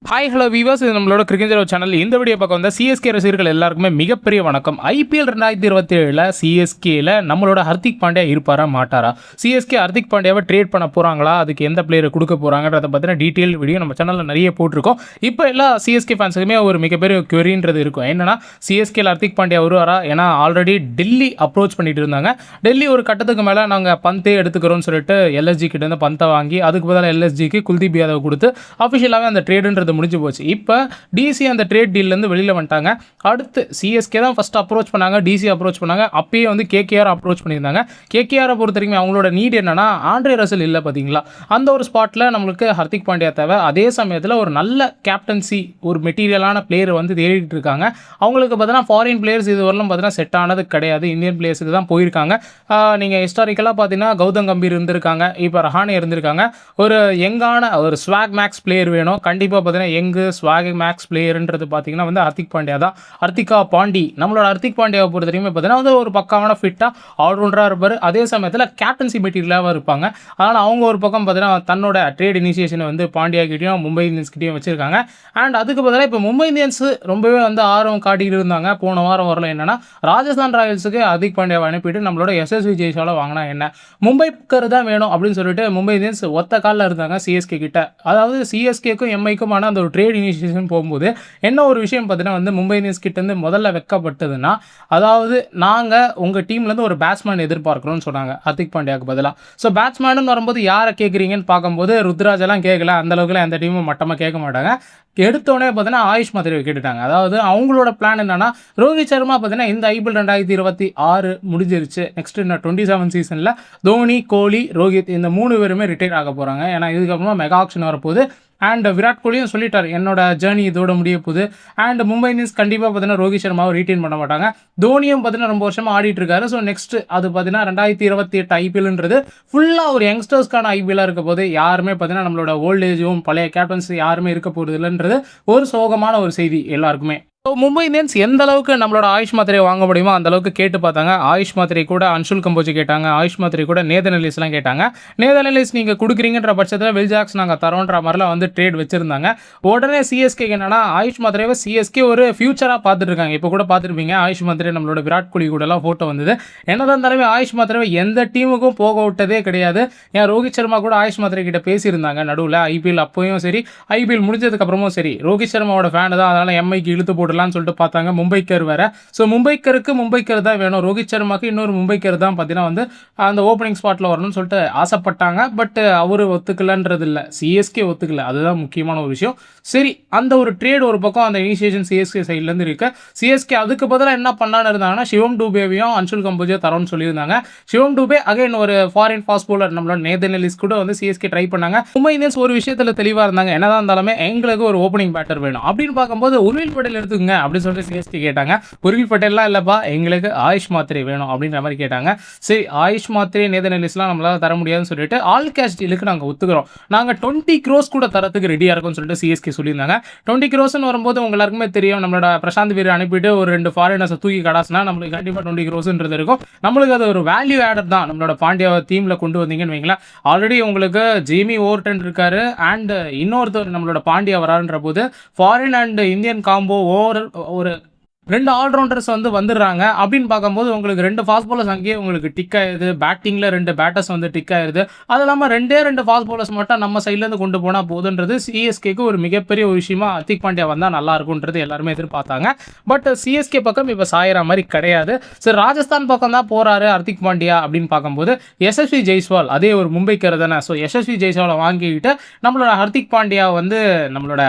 Hi hello viewers, இது நம்மளோட cricket channel. இந்த வீடியோ பார்க்க வந்த சிஎஸ்கே ரசிகர்கள் எல்லாருக்குமே மிகப்பெரிய வணக்கம். ஐபிஎல் 2027 சிஎஸ்கேல நம்மளோட ஹர்திக் பாண்டியா இருப்பாரா மாட்டாரா? சிஎஸ்கே ஹர்திக் பாண்டியாவை ட்ரேட் பண்ண போகிறாங்களா? அதுக்கு எந்த பிளேயரை கொடுக்க போகிறாங்கன்றத பற்றின டீட்டெயில் வீடியோ நம்ம சேனலில் நிறைய போட்டிருக்கோம். இப்போ எல்லா சிஎஸ்கே ஃபேன்ஸுக்குமே ஒரு மிகப்பெரிய குவரின்றது இருக்கும். என்னன்னா, சிஎஸ்கேல ஹர்திக் பாண்டியா வருவாரா? ஏன்னா ஆல்ரெடி டெல்லி அப்ரோச் பண்ணிட்டு இருந்தாங்க. டெல்லி ஒரு கட்டத்துக்கு மேலே நாங்கள் பந்தே எடுத்துக்கிறோம்னு சொல்லிட்டு எல்எஸ்ஜி கிட்ட இருந்து பந்தை வாங்கி அதுக்கு பதிலாக எல்எஸ்ஜிக்கு குல்தீப் யாதவ் கொடுத்து அஃபிஷியலாகவே அந்த ட்ரேடுன்றது முடிஞ்சு போச்சு. இப்போ டிசி அந்த ட்ரேட் டீல்லேருந்து வெளியில் வந்துட்டாங்க. அடுத்து சிஎஸ்கே தான் ஃபஸ்ட் அப்ரோச் பண்ணாங்க, டிசி அப்ரோச் பண்ணாங்க. அப்பயே வந்து கேகேஆர் அப்ரோச் பண்ணியிருந்தாங்க. கேகேஆரை பொறுத்த வரைக்கும் அவங்களோட நீட் என்னன்னா, ஆண்ட்ரே ரசல் இல்லை பார்த்தீங்களா, அந்த ஒரு ஸ்பாட்டில் நம்மளுக்கு ஹர்திக் பாண்டியா தேவை. அதே சமயத்தில் ஒரு நல்ல கேப்டன்சி ஒரு மெட்டீரியலான பிளேயர் வந்து தேடிட்டு இருக்காங்க. அவங்களுக்கு பார்த்தீங்கன்னா ஃபாரின் பிளேயர்ஸ் இது வரலாம் பார்த்தீங்கன்னா செட் ஆனது கிடையாது. இந்தியன் பிளேயர்ஸுக்கு தான் போயிருக்காங்க. நீங்கள் ஹிஸ்டாரிக்கலாக பார்த்தீங்கன்னா கௌதம் கம்பீர் இருந்திருக்காங்க, இப்போ ரஹானே இருந்திருக்காங்க. ஒரு யங்கான ஒரு ஸ்வாக் மேக்ஸ் பிளேயர் வேணும். கண்டிப்பாக பார்த்தீங்கன்னா யங்கு ஸ்வாக் மேக்ஸ் பிளேயர்ன்றது பார்த்தீங்கன்னா வந்து ஹர்திக் பாண்டியா தான். ஹர்திகா பாண்டி நம்மளோட ஹர்திக் பாண்டியாவை பொறுத்த வரைக்கும் பார்த்தீங்கன்னா வந்து ஒரு பக்காவான ஃபிட்டாக ஆல்ரவுண்டராக இருப்பார். அதே சமயத்தில் கேப்டன்சி மெட்டீரியலாக இருப்பாங்க. அதனால் அவங்க ஒரு பக்கம் பார்த்தீங்கன்னா தன்னோட ட்ரேட் இனிஷியேஷனை வந்து பாண்டியா கிட்டையும் மும்பை இந்தியன்ஸ் கிட்டையும் வச்சிருக்காங்க. அண்ட் அதுக்கு பதிலாக இப்போ மும்பை இந்தியன்ஸ் ரொம்பவே வந்து ஆர்வம் காட்டிட்டு இருந்தாங்க. போன வாரம் வரல என்னன்னா, ராஜஸ்தான் ராயல்ஸுக்கு ஹர்திக் பாண்டியாவை அனுப்பிட்டு நம்மளோட எஸ்எஸ்வி ஜெய்ஸ்வாலை வாங்கினா என்ன, மும்பைக்கர் தான் வேணும் அப்படின்னு சொல்லிட்டு மும்பை இந்தியன்ஸ் ஒத்த காலில் இருந்தாங்க சிஎஸ்கே கிட்ட. அதாவது சிஎஸ்கேக்கும் எம்ஐக்குமான அந்த ஒரு ட்ரேட் இனிஷியேஷன் போகும்போது என்ன ஒரு விஷயம் பார்த்தீங்கன்னா வந்து மும்பை இந்தியன்ஸ் கிட்டேருந்து முதல்ல வைக்கப்பட்டதுன்னா, அதாவது நாங்கள் உங்கள் டீம்லேருந்து ஒரு பேட்ஸ்மேன் எதிர்பார்க்குறோம்னு சொன்னாங்க ஹர்திக் பாண்டியாவுக்கு பதிலாக. ஸோ பேட்ஸ்மேனு வரும்போது யாரை கேட்குறீங்கன்னு பார்க்கும்போது ருத்ராஜெல்லாம் கேட்கல, அந்தளவுக்குலாம் எந்த டீமும் மட்டமாக கேட்க மாட்டாங்க. எடுத்தோடனே பார்த்தீங்கன்னா ஆயுஷ் மாத்திரை கேட்டுட்டாங்க. அதாவது அவங்களோட பிளான் என்னன்னா, ரோஹித் சர்மா பார்த்தீங்கன்னா இந்த ஐபிஎல் 2026 முடிஞ்சிருச்சு. நெக்ஸ்ட் இன்னும் 27 சீசனில் தோனி, கோலி, ரோஹித் இந்த 3 பேருமே ரிட்டையர் ஆக போகிறாங்க. ஏன்னா இதுக்கப்புறமா மெகா ஆக்ஷன் வரப்போகுது. அண்ட் விராட் கோலியும் சொல்லிட்டார், என்னோட ஜேர்னி இதோட முடிய போகுது. அண்ட் மும்பை இந்தியன்ஸ் கண்டிப்பாக பார்த்தீங்கன்னா ரோஹித் சர்மாவை ரீட்டைன் பண்ண மாட்டாங்க. தோனியும் பார்த்தீங்கன்னா ரொம்ப வருஷமாக ஆடிட்டு இருக்காரு. ஸோ நெக்ஸ்ட் அது பார்த்தீங்கன்னா 2028 ஐபிஎல்ன்றது ஃபுல்லாக ஒரு யங்ஸ்டர்ஸ்க்கான ஐபிஎல்லாக இருக்க போது யாருமே பார்த்தீங்கன்னா நம்மளோட ஓல்டேஜும் பழைய கேப்டன்ஸ் யாருமே இருக்க போகிறது இல்லைன்றது ஒரு சோகமான ஒரு செய்தி எல்லாருக்குமே. ஸோ மும்பை இந்தியன்ஸ் எந்த அளவுக்கு நம்மளோட ஆயுஷ் மாத்திரையை வாங்க முடியுமோ அந்த அளவுக்கு கேட்டு பார்த்தாங்க. ஆயுஷ் மாத்திரை கூட அன்சுல் கம்போஜ் கேட்டாங்க, ஆயுஷ் மாத்திரை கூட நேதன் எல்லிஸ்லாம் கேட்டாங்க. நேதன் எல்லிஸ் நீங்கள் கொடுக்குறீங்கன்ற பட்சத்தில் வில் ஜாக்ஸ் நாங்கள் தரோன்ற மாதிரிலாம் வந்து ட்ரேட் வச்சுருந்தாங்க. உடனே சிஎஸ்கே என்னன்னா, ஆயுஷ் மாத்திரையை சிஎஸ்கே ஒரு ஃபியூச்சராக பார்த்துட்டு இருக்காங்க. இப்போ கூட பார்த்துருப்பீங்க ஆயுஷ் மாத்திரை நம்மளோட விராட் கோலி கூடலாம் ஃபோட்டோ வந்தது. என்னதான் இருந்தாலுமே ஆயுஷ் மாத்திரை எந்த டீமுக்கும் போக விட்டதே கிடையாது. ஏன் ரோஹித் சர்மா கூட ஆயுஷ் மாத்திரை கிட்ட பேசியிருந்தாங்க நடுவில் ஐபிஎல் அப்போயும் சரி, ஐபிஎல் முடிஞ்சதுக்கப்புறமும் சரி. ரோஹித் சர்மாவோட ஃபேன் தான், அதனால் எம்ஐக்கு இழுத்து போட்டு சொல்லிட்டு பார்த்தாங்க. மும்பைக்கர் வேற. ஸோ மும்பைக்கர் தான் வேணும். ரோஹித் சர்மாக்கு இன்னொரு மும்பைக்கர் தான் பார்த்தீங்கன்னா வந்து அந்த ஓப்பனிங் ஸ்பாட்டில் வரணும்னு சொல்லிட்டு ஆசைப்பட்டாங்க. பட் அவர் ஒத்துக்கலன்றது இல்லை, சிஎஸ்கே ஒத்துக்கல. அதுதான் முக்கியமான ஒரு விஷயம். சரி, அந்த ஒரு ட்ரேட் ஒரு பக்கம் அந்த இனிஷியேஷன் சிஎஸ்கே சைட்லேருந்து இருக்கு. சிஎஸ்கே அதுக்கு பதிலாக என்ன பண்ணலான்னு இருந்தாங்கன்னா, சிவம் டூபேவையும் அன்சுல் கம்போஜையும் தரோன்னு சொல்லியிருந்தாங்க. சிவம் டூபே அகைன் ஒரு ஃபாரின் ஃபாஸ்ட் பவுலர் நம்மளோட நேதன் எல்லிஸ் கூட வந்து சிஎஸ்கே ட்ரை பண்ணாங்க. மும்பை இந்தியன்ஸ் ஒரு விஷயத்தில் தெளிவாக இருந்தாங்க, என்னதான் இருந்தாலுமே எங்களுக்கு ஒரு ஓப்பனிங் பேட்டர் வேணும் அப்படின்னு பார்க்கும்போது உர்வில் பட்டேல் எடுத்துக்கங்க அப்படின்னு சொல்லிட்டு சிஎஸ்கே கேட்டாங்க. உர்வில் பட்டேல்லாம் இல்லைப்பா, எங்களுக்கு ஆயுஷ் மாத்திரை வேணும் அப்படின்ற மாதிரி கேட்டாங்க. சரி, ஆயுஷ் மாத்திரை நேதன் எல்லிஸ்லாம் நம்மளால தர முடியாதுன்னு சொல்லிட்டு ஆல் கேஷ் டீலுக்கு நாங்கள் ஒத்துக்கிறோம், நாங்கள் 20 crores கூட தரத்துக்கு ரெடியாக இருக்கும்னு சொல்லிட்டு சிஎஸ்கே சொல்லியிருந்தாங்க. 20 crores வரும்போது உங்க எல்லாருக்குமே தெரியும், நம்மளோட பிரசாந்த் வீரர் அனுப்பிட்டு ஒரு 2 ஃபாரினர்ஸை தூக்கி கடாசுனா நம்மளுக்கு கண்டிப்பாக 20 crores இருக்கும். நம்மளுக்கு அது ஒரு வேல்யூ ஆடட் தான். நம்மளோட பாண்டியாவை டீமில் கொண்டு வந்தீங்கன்னு வைங்களேன். ஆல்ரெடி உங்களுக்கு ஜேமி ஓவர்டன் இருக்காரு அண்ட் இன்னொருத்தர் நம்மளோட பாண்டியா வரான்ற போது ஃபாரின் அண்ட் இந்தியன் காம்போ ஒரு 2 ஆல்ரவுண்டர்ஸ் வந்து வந்துடுறாங்க. அப்படின்னு பார்க்கும்போது உங்களுக்கு 2 ஃபாஸ்ட் பாலர்ஸ் அங்கேயே உங்களுக்கு டிக் ஆயிடுது. பேட்டிங்கில் 2 பேட்டர்ஸ் வந்து டிக் ஆயிடுது. அது இல்லாமல் 2 ஃபாஸ்ட் பாலர்ஸ் மட்டும் நம்ம சைட்லேருந்து கொண்டு போனால் போதுன்றது சிஎஸ்கேக்கு ஒரு மிகப்பெரிய ஒரு விஷயமா ஹர்திக் பாண்டியா வந்தால் நல்லா இருக்கும்ன்றது எல்லாருமே எதிர்பார்த்தாங்க. பட் சிஎஸ்கே பக்கம் இப்போ சாயிற மாதிரி கிடையாது. சரி, ராஜஸ்தான் பக்கம் தான் போகிறாரு ஹர்திக் பாண்டியா அப்படின்னு பார்க்கும்போது எஸ்எஸ்வி ஜெய்ஸ்வால் அதே ஒரு மும்பைக்கர் தானே. ஸோ எஸ்எஸ்வி ஜெய்ஸ்வாலை வாங்கிக்கிட்டு நம்மளோட ஹர்திக் பாண்டியா வந்து நம்மளோட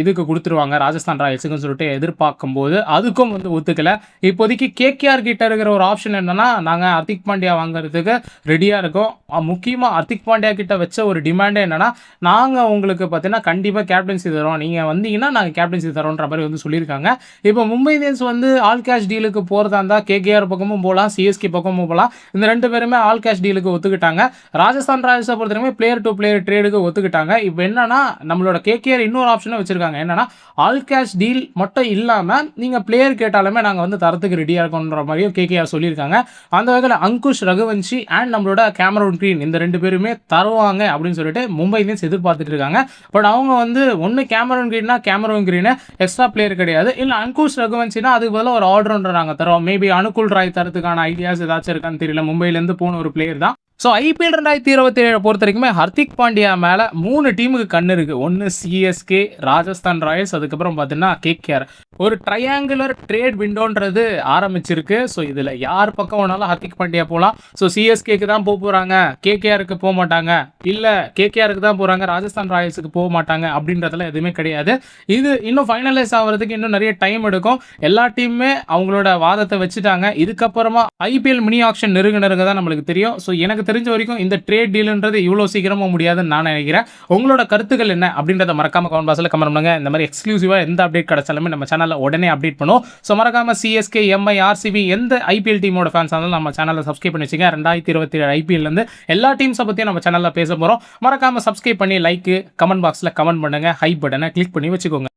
இதுக்கு கொடுத்துருவாங்க ராஜஸ்தான் ராயல்ஸுக்குன்னு சொல்லிட்டு எதிர்பார்க்கும்போது அதுக்கும் வந்து ஒத்துக்கல. இப்போதைக்கு கேகேஆர் கிட்ட இருக்கிற ஒரு ஆப்ஷன் என்னன்னா, நாங்கள் ஹர்திக் பாண்டியா வாங்குறதுக்கு ரெடியாக இருக்கோம். முக்கியமாக ஹர்திக் பாண்டியா கிட்ட வச்ச ஒரு டிமாண்டே என்னன்னா, நாங்கள் உங்களுக்கு பார்த்தீங்கன்னா கண்டிப்பாக கேப்டன்சி தரோம், நீங்கள் வந்தீங்கன்னா நாங்கள் கேப்டன்சி தரோன்ற மாதிரி வந்து சொல்லியிருக்காங்க. இப்போ மும்பை இந்தியன்ஸ் வந்து ஆல் கேஷ் டீலுக்கு போகிறதா இருந்தால் கேகேஆர் பக்கமும் போகலாம், சிஎஸ்கே பக்கமும் போகலாம். இந்த 2 பேருமே ஆல் கேஷ் டீலுக்கு ஒத்துக்கிட்டாங்க. ராஜஸ்தான் ராயல்ஸை பொறுத்தவரைக்கும் பிளேயர் டு பிளேயர் ட்ரேடுக்கு ஒத்துக்கிட்டாங்க. இப்போ என்னன்னா, நம்மளோட கேகேஆர் இன்னொரு ஆப்ஷனை வச்சிருக்காங்க. என்னன்னா, ஆல் கேஷ் டீல் மட்டும் இல்லாமல் நீங்கள் பிளேயர் கேட்டாலுமே நாங்கள் வந்து தரத்துக்கு ரெடியாக இருக்கோன்ற மாதிரியும் கேகேஆர் சொல்லியிருக்காங்க. அந்த வகையில் அங்குஷ் ரகுவன்ஷி அண்ட் நம்மளோட கேமரூன் கிரீன் இந்த 2 பேருமே தருவாங்க அப்படின்னு சொல்லிட்டு மும்பை இந்தியன்ஸ் எதிர்பார்த்துட்டு இருக்காங்க. பட் அவங்க வந்து ஒன்று கேமரூன் கிரீனை எக்ஸ்ட்ரா பிளேயர் கிடையாது, இல்லை அங்குஷ் ரகுவன்ஷினா அதுக்கு பதிலாக ஒரு ஆல்ரவுண்டர் நாங்கள் தரோம். மேபி அனுகுல் ராய் தரத்துக்கான ஐடியாஸ் ஏதாச்சும் இருக்கான்னு தெரியல. மும்பையிலேருந்து போன ஒரு பிளேயர் தான். ஸோ ஐபிஎல் 2027 பொறுத்த வரைக்குமே ஹர்திக் பாண்டியா மேலே 3 டீமுக்கு கண்ணு இருக்குது. ஒன்று சிஎஸ்கே, ராஜஸ்தான் ராயல்ஸ், அதுக்கப்புறம் பார்த்தீங்கன்னா கேகேஆர். ஒரு ட்ரையாங்குலர் ட்ரேட் விண்டோன்றது ஆரம்பிச்சிருக்கு. ஸோ இதில் யார் பக்கம் வேணாலும் ஹர்திக் பாண்டியா போகலாம். ஸோ சிஎஸ்கேக்கு தான் போகிறாங்க, கேகேஆருக்கு போக மாட்டாங்க, இல்லை கேகேஆருக்கு தான் போகிறாங்க, ராஜஸ்தான் ராயல்ஸுக்கு போக மாட்டாங்க அப்படின்றதுல எதுவுமே கிடையாது. இது இன்னும் ஃபைனலைஸ் ஆகிறதுக்கு இன்னும் நிறைய டைம் எடுக்கும். எல்லா டீமுமே அவங்களோட வாதத்தை வச்சுட்டாங்க. இதுக்கப்புறமா ஐபிஎல் மினி ஆக்ஷன் நெருங்க தான் நம்மளுக்கு தெரியும். ஸோ எனக்கு தெரிஞ்ச வரைக்கும் இந்த ட்ரேட் டீல்ன்றது இவ்வளோ சீக்கிரமாக முடியாதுன்னு நான் நினைக்கிறேன். உங்களோட கருத்துக்கள் என்ன அப்படின்றத மறக்காம கமெண்ட் பாக்ஸில் கமெண்ட் பண்ணுங்க. இந்த மாதிரி எக்ஸ்க்ளூசிவாக எந்த அப்டேட் கிடைச்சாலுமே நம்ம சேனலில் உடனே அப்டேட் பண்ணுவோம். ஸோ மறக்காம சிஎஸ்கே, எம்ஐ, ஆர்சிபி எந்த ஐபிஎல் டீமோட ஃபேன்ஸ் இருந்தாலும் நம்ம சேனலில் சப்ஸ்கிரைப் பண்ணி வச்சுங்க. 2027 ஐபிஎல்லேருந்து எல்லா டீம்ஸை பற்றியும் நம்ம சேனலில் பேச போகிறோம். மறக்காம சப்ஸ்கிரைப் பண்ணி லைக் கமெண்ட் பாக்ஸில் கமெண்ட் பண்ணுங்க. ஹை பட்டனை கிளிக் பண்ணி வச்சுக்கோங்க.